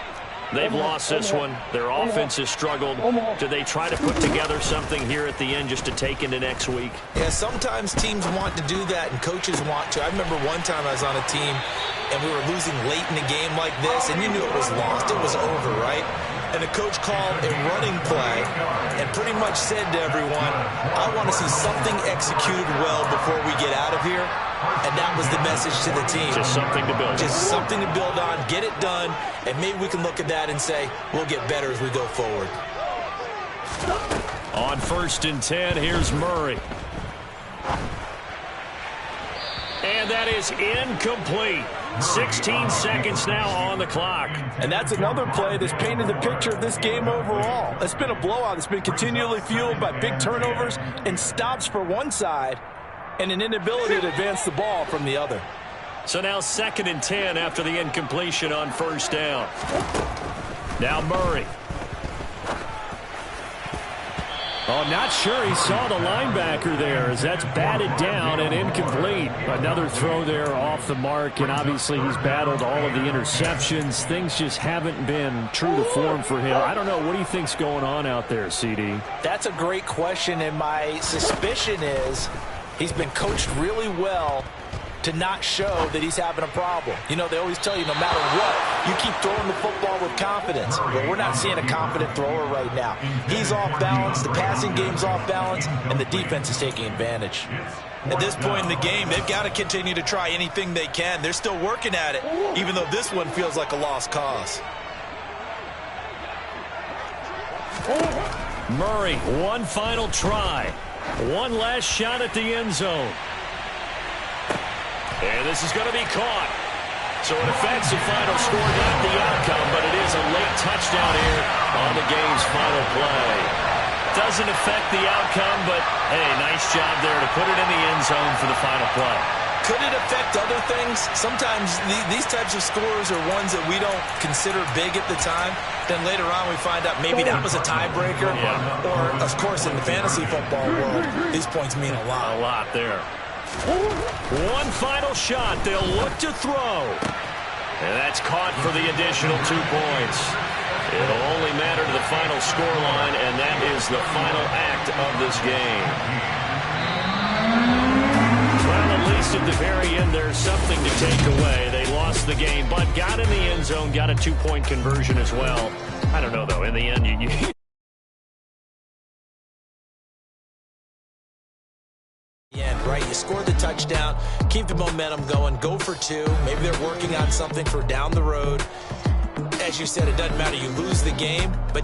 Speaker 2: They've lost this one. Their offense has struggled. Do they try to put together something here at the end just to take into next week?
Speaker 6: Yeah, sometimes teams want to do that and coaches want to. I remember one time I was on a team and we were losing late in a game like this, and you knew it was lost. It was over, right? And the coach called a running play and pretty much said to everyone, I want to see something executed well before we get out of here. And that was the message to the team.
Speaker 2: Just something to build on.
Speaker 6: Just something to build on, get it done, and maybe we can look at that and say, we'll get better as we go forward.
Speaker 2: On 1st and 10, here's Murray. And that is incomplete. 16 seconds now on the clock.
Speaker 3: And that's another play that's painted the picture of this game overall. It's been a blowout. It's been continually fueled by big turnovers and stops for one side and an inability to advance the ball from the other.
Speaker 2: So now 2nd and 10 after the incompletion on 1st down. Now Murray.
Speaker 4: Oh, not sure he saw the linebacker there as that's batted down and incomplete. Another throw there off the mark, and obviously he's battled all of the interceptions. Things just haven't been true to form for him. I don't know. What do you think's going on out there, CD?
Speaker 3: That's a great question, and my suspicion is he's been coached really well to not show that he's having a problem. You know, they always tell you no matter what, you keep throwing the football with confidence. But we're not seeing a confident thrower right now. He's off balance, the passing game's off balance, and the defense is taking advantage.
Speaker 6: At this point in the game, they've got to continue to try anything they can. They're still working at it, even though this one feels like a lost cause.
Speaker 2: Murray, one final try. One last shot at the end zone. And this is going to be caught. So it affects the final score, not the outcome, but it is a late touchdown here on the game's final play. Doesn't affect the outcome, but, hey, nice job there to put it in the end zone for the final play.
Speaker 6: Could it affect other things? Sometimes these types of scores are ones that we don't consider big at the time. Then later on we find out maybe that was a tiebreaker.
Speaker 2: Yeah.
Speaker 6: Or, of course, in the fantasy football world, these points mean a lot.
Speaker 2: A lot there. One final shot. They'll look to throw. And that's caught for the additional 2 points. It'll only matter to the final scoreline, and that is the final act of this game. Well, at least at the very end, there's something to take away. They lost the game, but got in the end zone, got a 2-point conversion as well. I don't know, though. In the end, you
Speaker 6: Right, you score the touchdown, keep the momentum going, go for 2. Maybe they're working on something for down the road. As you said, it doesn't matter. You lose the game, but